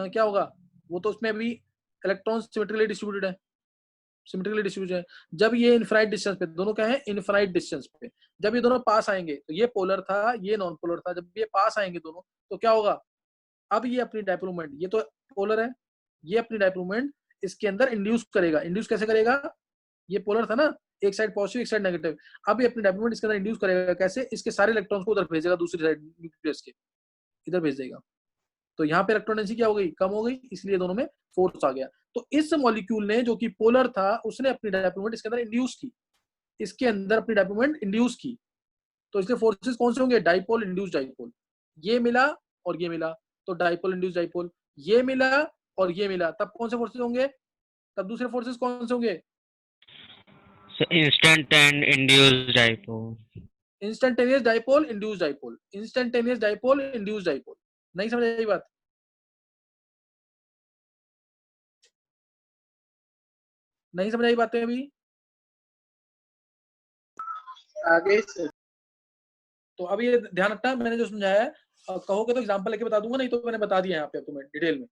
क्या होगा? वो तो उसमें अभी इलेक्ट्रॉन सिमेट्रिकली डिस्ट्रीब्यूटेड है, जब ये इनफाइनाइट डिस्टेंस पे, दोनों क्या है? इनफाइनाइट डिस्टेंस पे। जब ये दोनों पास आएंगे तो ये पोलर था, ये नॉन पोलर था, जब ये पास आएंगे दोनों तो क्या होगा? अब ये अपनी डाइपोल मोमेंट, ये तो पोलर है, ये अपनी डाइपोल मोमेंट इसके अंदर इंड्यूस करेगा। इंड्यूस कैसे करेगा? ये पोलर था ना, एक साइड पॉजिटिव एक साइड नेगेटिव, अब ये अपनी डाइपोल मोमेंट इसके अंदर इंड्यूस करेगा। कैसे? इसके सारे इलेक्ट्रॉन्स को उधर भेजेगा, दूसरी साइड न्यूक्लियस के इधर भेज देगा। तो यहाँ पे इलेक्ट्रॉन डेंसिटी क्या हो गई? कम हो गई, इसलिए दोनों में फोर्स आ गया। तो इस मॉलिक्यूल ने जो कि पोलर था, उसने अपनी डाइपोल मोमेंट इसके अंदर इंड्यूस की, इसके अंदर अपनी डाइपोल मोमेंट इंड्यूस की। तो इसलिए फोर्सेस कौन से होंगे? Dipole induce dipole. ये मिला और ये मिला तो डाइपोल इंड्यूस डाइपोल, ये मिला और ये मिला, तब कौन से फोर्सेस होंगे? तब दूसरे फोर्सेस कौन से होंगे? Instant and induced dipole. Instantaneous dipole induce dipole, instantaneous dipole induce dipole. नहीं समझ आई बात? नहीं समझ आई बातें अभी? आगे सर। तो अभी ये ध्यान रखना, मैंने जो समझाया है, कहोगे तो एग्जांपल लेके बता दूंगा, नहीं तो मैंने बता दिया यहाँ पे तुम्हें डिटेल में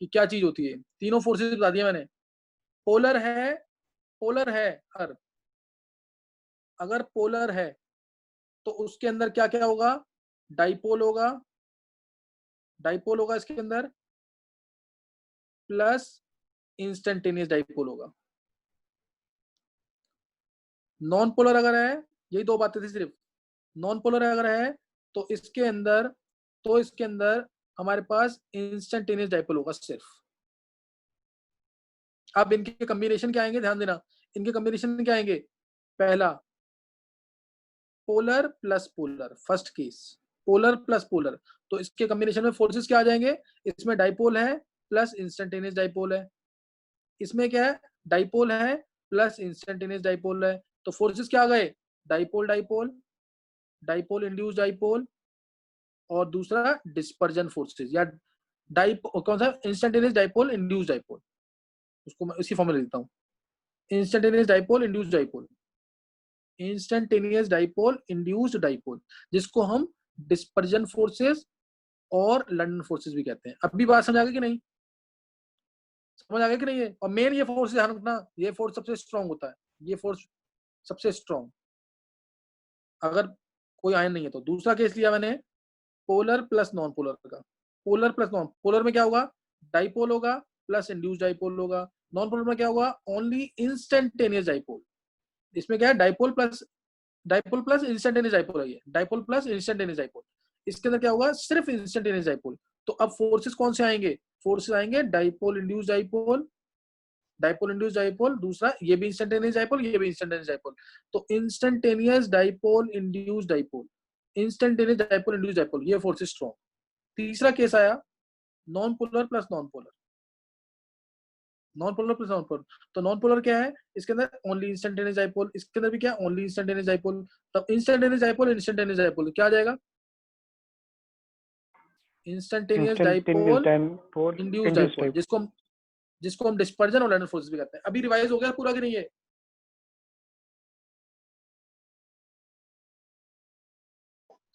कि क्या चीज होती है। तीनों फोर्सेस बता दिया मैंने। पोलर है अगर पोलर है तो उसके अंदर क्या क्या होगा? डाइपोल होगा इसके अंदर, प्लस इंस्टेंटेनियस डाइपोल होगा। नॉन पोलर अगर है, यही दो बातें थी सिर्फ, नॉन पोलर अगर है तो इसके अंदर हमारे पास इंस्टेंटेनियस डाइपोल होगा सिर्फ। अब इनके कॉम्बिनेशन क्या आएंगे? ध्यान देना, इनके कॉम्बिनेशन क्या आएंगे? पहला polar plus polar, first case polar plus polar, तो इसके कॉम्बिनेशन में फोर्सेस क्या आ जाएंगे? इसमें डाइपोल है प्लस इंस्टेंटेनियस डाइपोल है, इसमें क्या है? डाइपोल है प्लस इंस्टेंटेनियस डाइपोल है, तो फोर्सेस क्या आ गए? Dipole dipole, dipole induce dipole, और दूसरा डिस्पर्जन फोर्सेस या कौन सा? Instantaneous dipole induce dipole. उसको मैं इसी फॉर्म में लिख देता हूँ, instantaneous dipole induce dipole, instantaneous dipole induced dipole, जिसको हम डिस्पर्जन फोर्सेस और लंडन फोर्सेस भी कहते हैं। अब भी बात समझ आ गई कि नहीं? समझ आ गया कि नहीं है? और मेन ये फोर्स ध्यान रखना, ये फोर्स सबसे स्ट्रांग होता है, ये फोर्स सबसे स्ट्रांग, अगर कोई आयन नहीं है तो। दूसरा केस लिया मैंने पोलर प्लस नॉन पोलर का, पोलर प्लस नॉन पोलर में क्या होगा? डाइपोल होगा प्लस इंड्यूस डाइपोल होगा। नॉन पोलर में क्या होगा, ओनली इंस्टेंटेनियस डाइपोल। इसमें क्या है, डाइपोल प्लस इंस्टेंटेनियस डाइपोल है, ये डाइपोल प्लस इंस्टेंटेनियस डाइपोल। इसके अंदर क्या होगा, सिर्फ इंस्टेंटेनियस डाइपोल। तो अब फोर्सेस कौन से आएंगे, फोर्सेस आएंगे dipole induce dipole, dipole induce dipole, दूसरा ये भी इंस्टेंटेनियस डाइपोल, ये भी इंस्टेंटेनियस डाइपोल। तो instantaneous dipole induce dipole, instantaneous dipole induce dipole, ये फोर्सेस स्ट्रॉन्ग। तीसरा केस आया non polar plus non polar, non polar plus non polar. तो नॉन पोलर क्या है, इसके अंदर ओनली इंस्टेंटेनियस डाइपोल, इसके अंदर भी क्या, ओनली इंस्टेंटेनियस डाइपोल। तब इंस्टेंटेनियस डाइपोल इंस्टेंटेनियस डाइपोल क्या आ जाएगा, instantaneous dipole dipole induce dipole, जिसको हम डिस्पर्जन और लैंडर फोर्सेस भी कहते हैं। अभी रिवाइज हो गया पूरा कि नहीं है,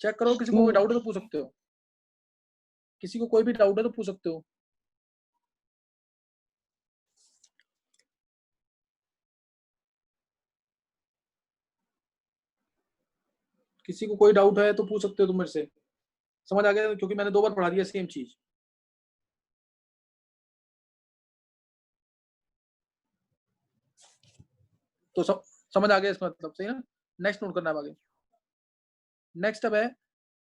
चेक करो, किसी को कोई डाउट है तो पूछ सकते हो, किसी को कोई भी डाउट है तो पूछ सकते हो। किसी को कोई डाउट है तो पूछ सकते हो तुम मेरे से, समझ आ गया, क्योंकि मैंने 2 बार पढ़ा दिया सेम चीज। तो समझ आ गया इसका मतलब, सही ना। नेक्स्ट नोट करना है आगे। नेक्स्ट अब है,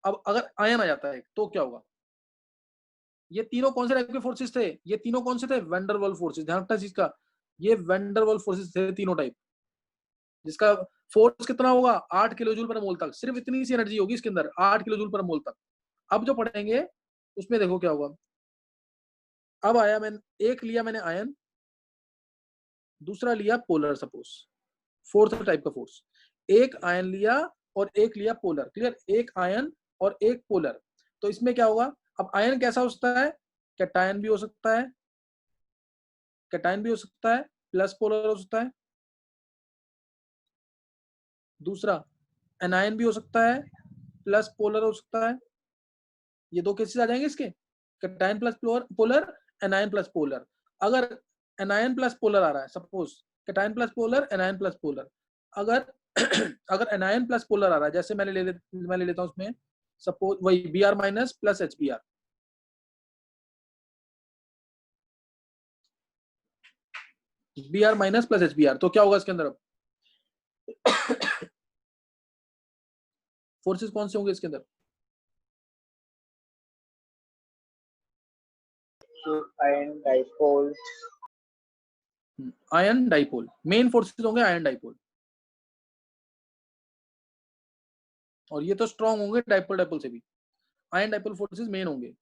अब अगर आयन आ जाता है तो क्या होगा। ये तीनों कौन से टाइप के फोर्सेस थे, ये तीनों कौन से थे, वैंडरवाल फोर्सेस। ध्यान रखना चीज का, ये वैंडरवाल फोर्सेस थे तीनों टाइप, जिसका फोर्स कितना होगा 8 किलो जूल पर मोल तक, सिर्फ इतनी सी एनर्जी होगी इसके अंदर 8 किलो जूल पर मोल तक। अब जो पढ़ेंगे उसमें देखो क्या होगा। अब आया, मैंने एक लिया मैंने आयन, दूसरा लिया पोलर, सपोज फोर्थ टाइप का फोर्स। एक आयन लिया और एक लिया पोलर, क्लियर, एक आयन और एक पोलर। तो इसमें क्या होगा, अब आयन कैसा हो सकता है, कैटायन भी हो सकता है, कैटायन भी हो सकता है, प्लस पोलर हो सकता है। दूसरा एनायन भी हो सकता है, प्लस पोलर हो सकता है। ये 2 केसेस आ जाएंगे इसके, cation plus polar, anion plus polar. अगर एनायन प्लस पोलर आ रहा है, suppose cation plus polar, anion plus polar. अगर अगर एनायन प्लस पोलर आ रहा है, जैसे मैं ले लेता हूं उसमें, सपोज वही B R minus plus H B R, B R minus plus H B R. तो क्या होगा इसके अंदर, अब फोर्सेस कौन से होंगे इसके अंदर, ion dipole, ion dipole, main forces होंगे आयन डाइपोल। और ये तो स्ट्रॉन्ग होंगे डाइपोल डाइपोल से भी, आयन डाइपोल फोर्सेस मेन होंगे।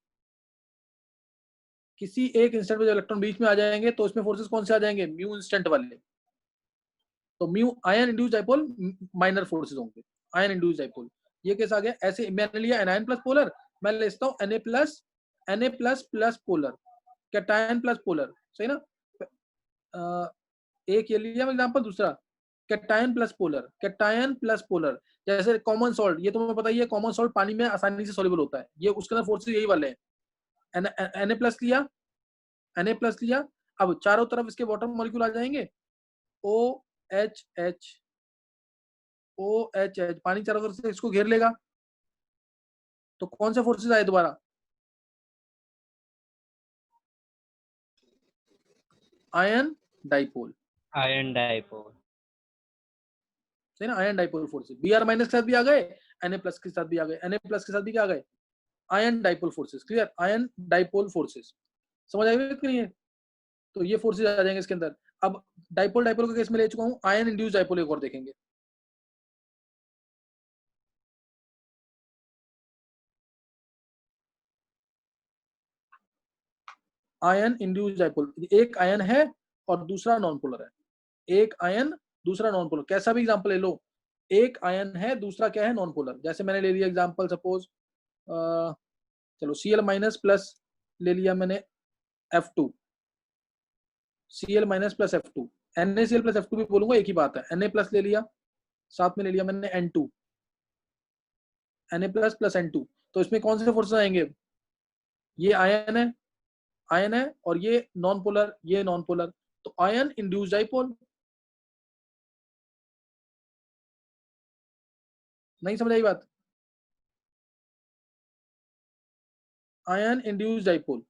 किसी एक इंस्टेंट में जब इलेक्ट्रॉन बीच में आ जाएंगे तो इसमें फोर्सेस कौन से आ जाएंगे, म्यू इंस्टेंट वाले। तो mu ion induce dipole minor forces होंगे, आयन इंड्यूस डाइपोल। ये केस आ गया। ऐसे मैंने लिया एनायन प्लस पोलर, मैं लेता हूं Na plus plus polar, cation plus polar, सही ना। एक ये लिया एग्जांपल, दूसरा cation plus polar, cation plus polar. जैसे कॉमन सॉल्ट, ये तुम्हें पता ही है, कॉमन सॉल्ट पानी में आसानी से सॉल्युबल होता है, ये उसके अंदर फोर्सेस यही वाले हैं। Na प्लस लिया, Na प्लस लिया, अब चारों तरफ इसके वाटर मॉलिक्यूल आ जाएंगे, OH, OH, पानी चारों तरफ से इसको घेर लेगा। तो कौन से फोर्सेस आए दोबारा, आयन डाइपोल, आयन डाइपोल। सही ना, ion dipole forces. B R minus के साथ भी आ गए, Na प्लस के साथ भी आ गए, Na प्लस के साथ भी क्या आ गए, ion dipole forces. Clear, ion dipole forces, समझ आएगा कि नहीं है। तो ये फोर्सेस आ जाएंगे इसके अंदर। अब डाइपोल डाइपोल का केस में ले चुका हूं, आयन इंड्यूस डाइपोल एक और देखेंगे। आयन इंड्यूस डाइपोल, एक आयन है और दूसरा नॉन पोलर है, एक आयन दूसरा नॉन पोलर, कैसा भी एग्जांपल ले लो, एक आयन है दूसरा क्या है, नॉन पोलर। जैसे मैंने ले लिया एग्जांपल, सपोज चलो Cl माइनस प्लस ले लिया मैंने F2, Cl minus plus F2, NaCl plus F2 भी बोलूंगा, एक ही बात है। Na प्लस ले लिया, साथ में ले लिया मैंने N2, Na plus plus N2। तो इसमें कौन से फोर्सेस आएंगे, ये आयन है और ये नॉन पोलर, ये नॉन पोलर। तो आयन इंड्यूस डाइपोल, नहीं समझ आई बात, आयन इंड्यूस डाइपोल।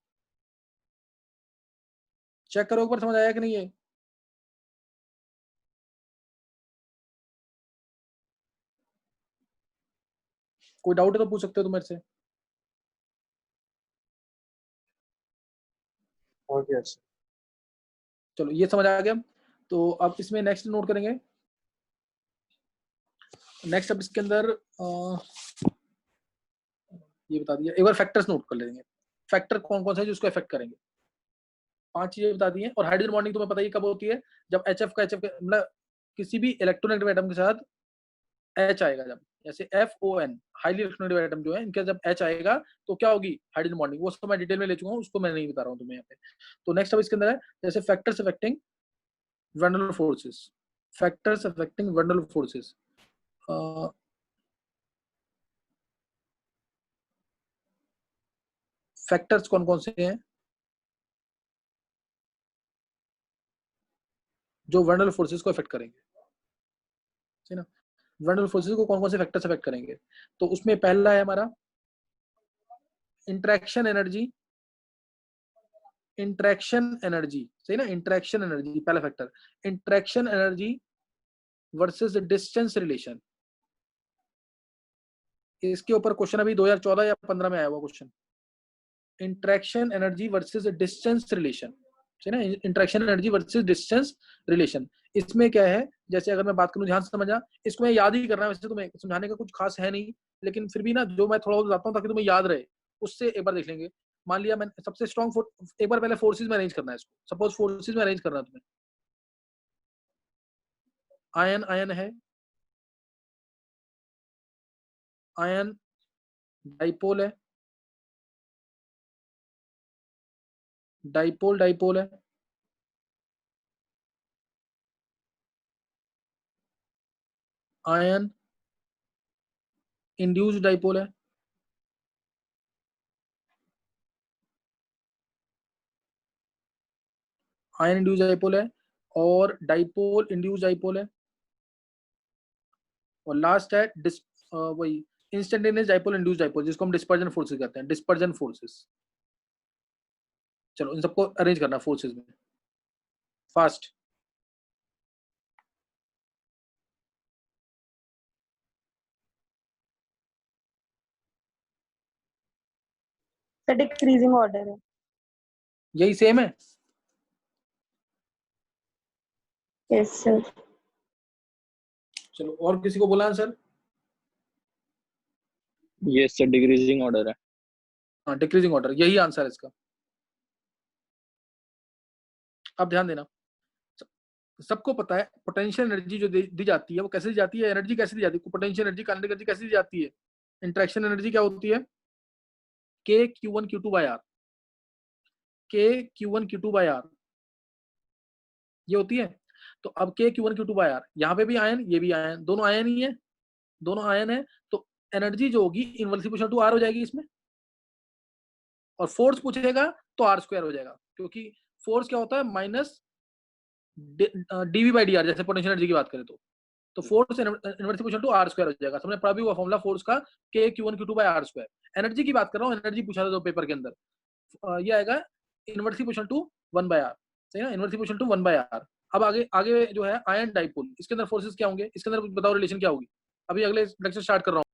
चेक करो एक बार, समझ आया कि नहीं है? कोई डाउट है तो पूछ सकते हो तुम मेरे से। Okay sir. चलो ये समझ आ गया। तो अब इसमें नेक्स्ट नोट करेंगे। नेक्स्ट अब इसके अंदर ये बता दिया, एक बार फैक्टर्स नोट कर लेंगे। फैक्टर कौन कौन से हैं जो इसको इफेक्ट करेंगे। 5 चीजें बता दी हैं। और हाइड्रोजन बॉन्डिंग तुम्हें पता ही कब होती है, जब HF का मतलब किसी भी इलेक्ट्रोनेगेटिव एटम के साथ H आएगा, जब जैसे FON हाईली इलेक्ट्रोनेगेटिव एटम जो है इनके जब H आएगा तो क्या होगी, हाइड्रोजन बॉन्डिंग। वो सब मैं डिटेल में ले चुका हूँ, उसको मैं नहीं बता रहा हूँ तुम्हें यहाँ पे। तो नेक्स्ट अब इसके अंदर है जैसे factors affecting van der Waals forces. Factors affecting van der Waals forces, factors कौन कौन से हैं जो van der Waals फोर्सेस को इफेक्ट करेंगे, ठीक है ना। van der Waals फोर्सेस को कौन कौन से फैक्टर्स इफेक्ट करेंगे, तो उसमें पहला है हमारा इंटरेक्शन एनर्जी। इंटरेक्शन एनर्जी, सही ना, इंटरेक्शन एनर्जी पहला factor. Interaction energy versus distance relation. इसके ऊपर क्वेश्चन अभी 2014 या 15 में आया हुआ question. Interaction energy versus distance relation, है ना, interaction energy versus distance relation. इसमें क्या है, जैसे अगर मैं बात करूं, ध्यान से समझा, इसको मैं याद ही करना है, वैसे तो मैं समझाने का कुछ खास है नहीं, लेकिन फिर भी ना जो मैं थोड़ा बहुत बताता हूँ ताकि तुम्हें याद रहे, उससे एक बार देख लेंगे। मान लिया मैं सबसे स्ट्रॉन्ग, एक बार पहले फोर्सेस में अरेंज करना है इसको। सपोज फोर्सेस में अरेंज करना है तुम्हें, आयन आयन है, आयन डाइपोल है, डाइपोल डाइपोल है, आयन इंड्यूस्ड डाइपोल है, आयन इंड्यूस्ड डाइपोल है, और डाइपोल इंड्यूस्ड डाइपोल है, और लास्ट है वही इंस्टेंटेनियस डाइपोल इंड्यूस्ड डाइपोल, जिसको हम डिस्पर्जन फोर्सेस कहते हैं, डिस्पर्जन फोर्सेस। चलो इन सबको अरेंज करना फोर्सेस में फास्ट। डिक्रीजिंग ऑर्डर है। यही सेम है। Yes sir. चलो और किसी को बोला answer? Yes sir, decreasing order है। हाँ डिक्रीजिंग ऑर्डर, यही आंसर है इसका। अब ध्यान देना, सबको पता है पोटेंशियल एनर्जी जो दी जाती है वो कैसे दी जाती है, एनर्जी कैसे दी जाती है, पोटेंशियल एनर्जी काइनेटिक एनर्जी कैसे दी जाती है। इंटरेक्शन एनर्जी क्या होती है, KQ1Q2/R, KQ1Q2/R ये होती है। तो अब KQ1Q2/R, यहाँ पे भी आयन, ये भी आयन, दोनों आयन ही है, दोनों आयन है, तो एनर्जी जो होगी इनवर्सली प्रोपोर्शनल टू R हो जाएगी इसमें। और फोर्स पूछेगा तो R² हो जाएगा, क्योंकि फोर्स क्या होता है, माइनस dV/dr, जैसे पोटेंशियल एनर्जी की बात करें तो force inversely proportional to R² हो जाएगा। सबने पढ़ा भी हुआ फॉर्मूला फोर्स का, KQ1Q2/R²। एनर्जी की बात कर रहा हूँ, एनर्जी पूछा था तो पेपर के अंदर, ये आएगा इनवर्सली प्रोपोर्शनल टू 1/R, सही ना, इनवर्सली प्रोपोर्शनल टू 1/R। अब आगे आगे जो है आयन डाइपोल, इसके अंदर फोर्सेस क्या होंगे, इसके अंदर बताओ रिलेशन क्या होगी। अभी अगले लेक्चर स्टार्ट कर रहा हूँ।